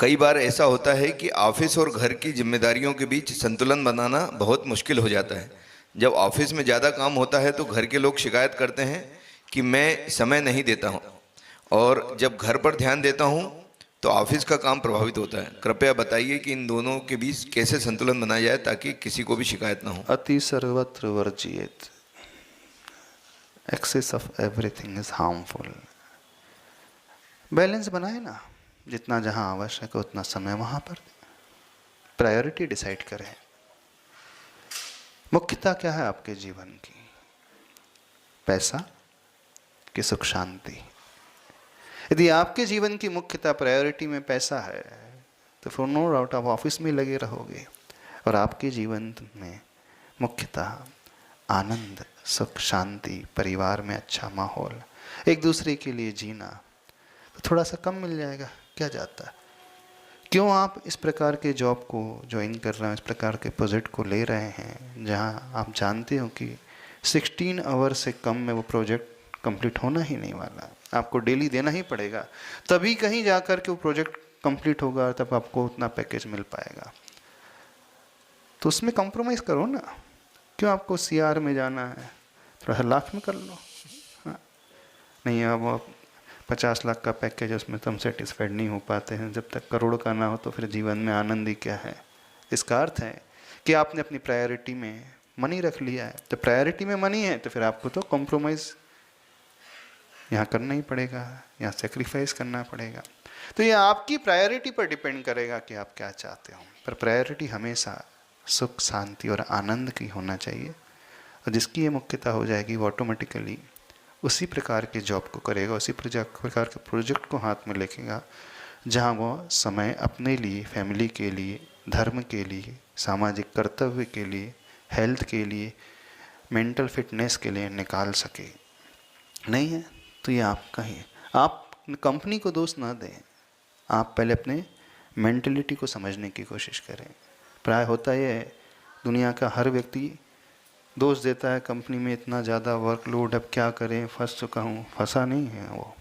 कई बार ऐसा होता है कि ऑफिस और घर की जिम्मेदारियों के बीच संतुलन बनाना बहुत मुश्किल हो जाता है। जब ऑफिस में ज़्यादा काम होता है तो घर के लोग शिकायत करते हैं कि मैं समय नहीं देता हूँ, और जब घर पर ध्यान देता हूँ तो ऑफिस का काम प्रभावित होता है। कृपया बताइए कि इन दोनों के बीच कैसे संतुलन बनाया जाए ताकि किसी को भी शिकायत ना हो। अति सर्वत्र वर्जिएत। Excess of everything is harmful. Balance बनाए ना, जितना जहाँ आवश्यक है उतना समय वहाँ पर प्रायोरिटी डिसाइड करें। मुख्यता क्या है आपके जीवन की? पैसा कि सुख शांति? यदि आपके जीवन की मुख्यता प्रायोरिटी में पैसा है तो फिर नो डाउट आप ऑफिस में लगे रहोगे, और आपके जीवन में मुख्यता आनंद, सुख, शांति, परिवार में अच्छा माहौल, एक दूसरे के लिए जीना, तो थोड़ा सा कम मिल जाएगा, क्या जाता है। क्यों आप इस प्रकार के जॉब को ज्वाइन कर रहे हैं, इस प्रकार के प्रोजेक्ट को ले रहे हैं जहां आप जानते हो कि 16 आवर से कम में वो प्रोजेक्ट कंप्लीट होना ही नहीं वाला, आपको डेली देना ही पड़ेगा, तभी कहीं जाकर के वो प्रोजेक्ट कंप्लीट होगा, तब आपको उतना पैकेज मिल पाएगा। तो उसमें कॉम्प्रोमाइज़ करो ना। क्यों आपको CR में जाना है, थोड़ा लाख में कर लो। हाँ, नहीं अब 50 लाख का पैकेज है, उसमें तो हम सेटिस्फाइड नहीं हो पाते हैं। जब तक करोड़ का ना हो तो फिर जीवन में आनंद ही क्या है। इसका अर्थ है कि आपने अपनी प्रायोरिटी में मनी रख लिया है। तो प्रायोरिटी में मनी है तो फिर आपको तो कॉम्प्रोमाइज़ यहाँ करना ही पड़ेगा, यहाँ सेक्रीफाइस करना पड़ेगा। तो ये आपकी प्रायोरिटी पर डिपेंड करेगा कि आप क्या चाहते हो। पर प्रायोरिटी हमेशा सुख, शांति और आनंद की होना चाहिए, और जिसकी ये मुख्यता हो जाएगी वो ऑटोमेटिकली उसी प्रकार के जॉब को करेगा, उसी प्रकार के प्रोजेक्ट को हाथ में लेगा जहाँ वो समय अपने लिए, फैमिली के लिए, धर्म के लिए, सामाजिक कर्तव्य के लिए, हेल्थ के लिए, मेंटल फिटनेस के लिए निकाल सके। नहीं है तो ये आपका ही। आप कंपनी को दोष ना दें, आप पहले अपने मेंटलिटी को समझने की कोशिश करें। प्राय होता ये है, दुनिया का हर व्यक्ति दोष देता है कंपनी में इतना ज़्यादा वर्कलोड, अब क्या करें, फंस चुका हूँ। फंसा नहीं है वो,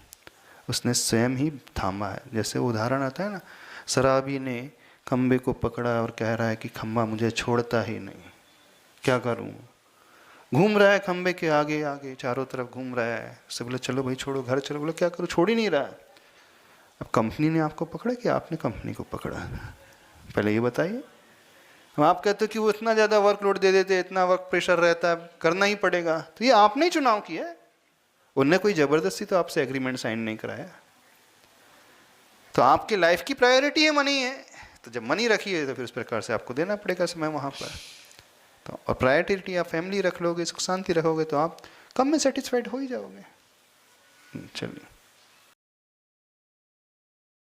उसने स्वयं ही थामा है। जैसे उदाहरण आता है ना, शराबी ने खम्बे को पकड़ा और कह रहा है कि खम्बा मुझे छोड़ता ही नहीं, क्या करूँ। घूम रहा है खम्बे के आगे आगे, चारों तरफ घूम रहा है। उससे बोले चलो भाई छोड़ो, घर चलो। बोले क्या करूँ, छोड़ ही नहीं रहा है। अब कंपनी ने आपको पकड़ा कि आपने कंपनी को पकड़ा? पहले ये बताइए। हम आप कहते हो कि वो इतना ज़्यादा वर्कलोड दे देते, इतना वर्क प्रेशर रहता है, करना ही पड़ेगा, तो ये आपने ही चुनाव किया है। उनने कोई ज़बरदस्ती तो आपसे एग्रीमेंट साइन नहीं कराया। तो आपकी लाइफ की प्रायोरिटी है मनी है, तो जब मनी रखी है तो फिर उस प्रकार से आपको देना पड़ेगा समय वहाँ पर। तो और प्रायोरिटी आप फैमिली रख लोगे, सुख शांति रखोगे, तो आप कम में सेटिस्फाइड हो ही जाओगे। चलिए।